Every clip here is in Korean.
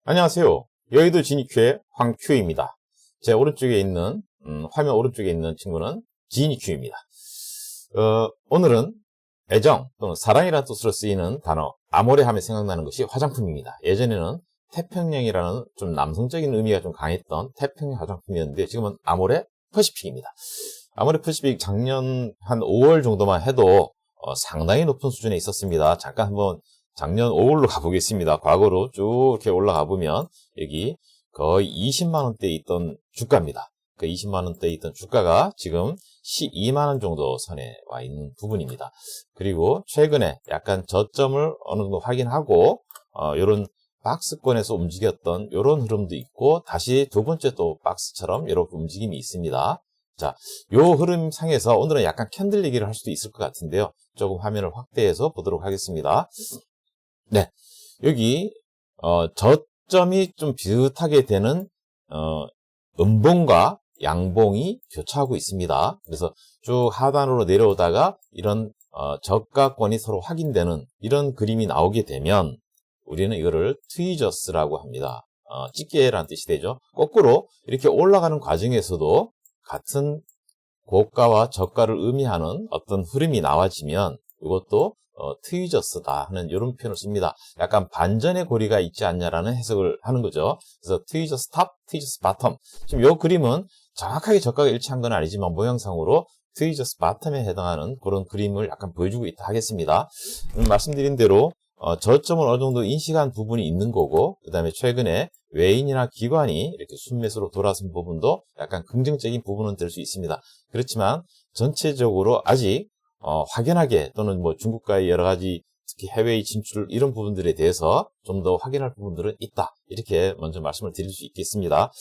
안녕하세요. 여의도 지니큐의 황큐입니다. 제 오른쪽에 있는 화면 오른쪽에 있는 친구는 지니큐입니다. 오늘은 애정 또는 사랑이라는 뜻으로 쓰이는 단어 아모레 하면 생각나는 것이 화장품입니다. 예전에는 태평양이라는 좀 남성적인 의미가 좀 강했던 태평양 화장품이었는데 지금은 아모레 퍼시픽입니다. 아모레 퍼시픽 작년 한 5월 정도만 해도 상당히 높은 수준에 있었습니다. 잠깐 한번 작년 5월로 가보겠습니다. 과거로 쭉 이렇게 올라가 보면 여기 거의 20만원대에 있던 주가입니다. 그 20만원대에 있던 주가가 지금 12만원 정도 선에 와 있는 부분입니다. 그리고 최근에 약간 저점을 어느 정도 확인하고 이런 박스권에서 움직였던 이런 흐름도 있고 다시 두 번째 또 박스처럼 이렇게 움직임이 있습니다. 자, 요 흐름 상에서 오늘은 약간 캔들 얘기를 할 수도 있을 것 같은데요. 조금 화면을 확대해서 보도록 하겠습니다. 네, 여기 저점이 좀 비슷하게 되는 음봉과 양봉이 교차하고 있습니다. 그래서 쭉 하단으로 내려오다가 이런 저가권이 서로 확인되는 이런 그림이 나오게 되면 우리는 이거를 트위저스라고 합니다. 집게라는 뜻이 되죠. 거꾸로 이렇게 올라가는 과정에서도 같은 고가와 저가를 의미하는 어떤 흐름이 나와지면 이것도 트위저스다 하는 이런 표현을 씁니다. 약간 반전의 고리가 있지 않냐라는 해석을 하는 거죠. 그래서 트위저스 탑, 트위저스 바텀. 지금 이 그림은 정확하게 저가가 일치한 건 아니지만 모양상으로 트위저스 바텀에 해당하는 그런 그림을 약간 보여주고 있다 하겠습니다. 말씀드린 대로 저점을 어느 정도 인식한 부분이 있는 거고 그 다음에 최근에 외인이나 기관이 이렇게 순매수로 돌아선 부분도 약간 긍정적인 부분은 될 수 있습니다. 그렇지만 전체적으로 아직 확연하게 또는 뭐 중국과의 여러 가지 특히 해외 진출 이런 부분들에 대해서 좀 더 확인할 부분들은 있다. 이렇게 먼저 말씀을 드릴 수 있겠습니다.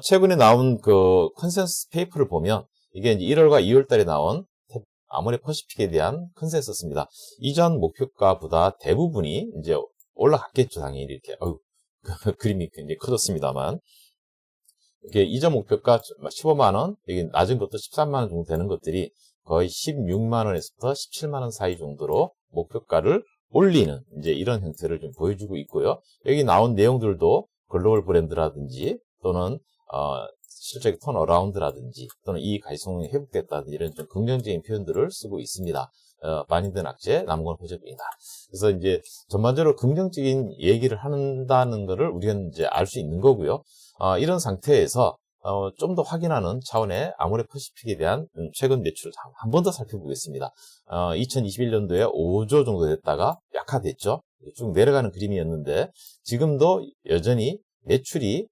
최근에 나온 그 컨센서스 페이퍼를 보면 이게 이제 1월과 2월 달에 나온 아모레 퍼시픽에 대한 컨센서스입니다. 이전 목표가보다 대부분이 이제 올라갔겠죠, 당연히 이렇게. 그림이 굉장히 커졌습니다만. 이게 이전 목표가 15만원, 여기 낮은 것도 13만원 정도 되는 것들이 거의 16만원에서부터 17만원 사이 정도로 목표가를 올리는 이제 이런 형태를 좀 보여주고 있고요. 여기 나온 내용들도 글로벌 브랜드라든지 또는 실적의 턴어라운드라든지 또는 이익 가시성이 회복됐다든지 이런 좀 긍정적인 표현들을 쓰고 있습니다. 마인드 낙제, 남건 호재입니다. 그래서 이제 전반적으로 긍정적인 얘기를 한다는 것을 우리가 이제 알 수 있는 거고요. 이런 상태에서 좀 더 확인하는 차원의 아모레 퍼시픽에 대한 최근 매출을 한 번 더 살펴보겠습니다. 2021년도에 5조 정도 됐다가 약화됐죠. 쭉 내려가는 그림이었는데 지금도 여전히 매출이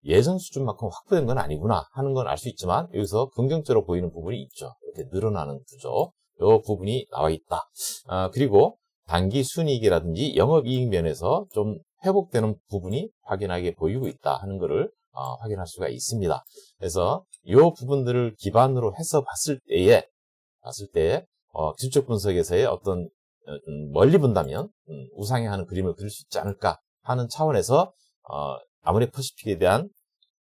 예전 수준만큼 확보된 건 아니구나 하는 건 알 수 있지만 여기서 긍정적으로 보이는 부분이 있죠. 이렇게 늘어나는 구조. 이 부분이 나와 있다. 그리고 단기 순이익이라든지 영업이익 면에서 좀 회복되는 부분이 확연하게 보이고 있다 하는 것을 확인할 수가 있습니다. 그래서 이 부분들을 기반으로 해서 봤을 때에 기술적 분석에서의 어떤 멀리 본다면 우상향하는 그림을 그릴 수 있지 않을까 하는 차원에서 아모레 퍼시픽에 대한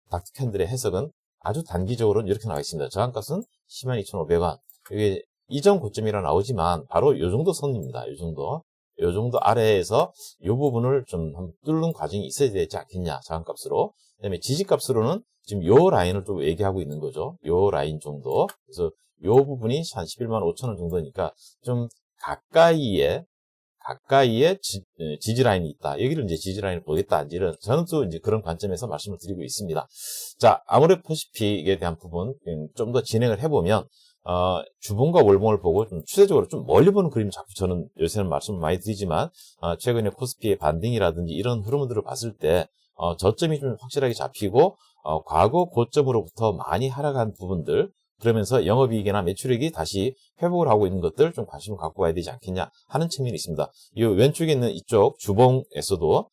닥터 캔들의 해석은 아주 단기적으로는 이렇게 나와 있습니다. 저항값은 102,500원. 이게 이전 고점이라 나오지만 바로 이 정도 선입니다. 이 정도 아래에서 이 부분을 좀 뚫는 과정이 있어야 되지 않겠냐. 저항값으로. 그다음에 지지값으로는 지금 이 라인을 좀 얘기하고 있는 거죠. 이 라인 정도. 그래서 이 부분이 한 11만 5천 원 정도니까 좀 가까이에 지지 라인이 있다. 여기를 이제 지지 라인을 보겠다. 이런 저는 또 이제 그런 관점에서 말씀을 드리고 있습니다. 자, 아모레 퍼시픽에 대한 부분 좀 더 진행을 해보면 주봉과 월봉을 보고 좀 추세적으로 좀 멀리 보는 그림을 자꾸 저는 요새는 말씀을 많이 드리지만 최근에 코스피의 반등이라든지 이런 흐름들을 봤을 때 저점이 좀 확실하게 잡히고 과거 고점으로부터 많이 하락한 부분들 그러면서 영업이익이나 매출액이 다시 회복을 하고 있는 것들 좀 관심을 갖고 가야 되지 않겠냐 하는 측면이 있습니다. 이 왼쪽에 있는 이쪽 주봉에서도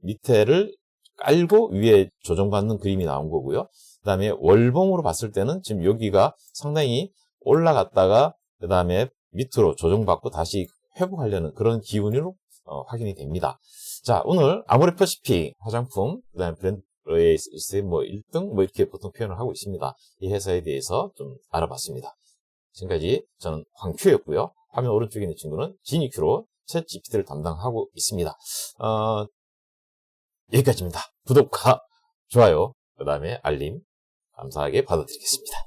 밑에를 깔고 위에 조정받는 그림이 나온 거고요. 그 다음에 월봉으로 봤을 때는 지금 여기가 상당히 올라갔다가 그 다음에 밑으로 조정받고 다시 회복하려는 그런 기운으로 확인이 됩니다. 자, 오늘 아모레 퍼시픽 화장품, 그 다음에 브랜드에 있을 뭐 1등 뭐 이렇게 보통 표현을 하고 있습니다. 이 회사에 대해서 좀 알아봤습니다. 지금까지 저는 황큐였고요. 화면 오른쪽에 있는 친구는 지니큐로 챗GPT를 담당하고 있습니다. 여기까지입니다. 구독과 좋아요, 그 다음에 알림 감사하게 받아드리겠습니다.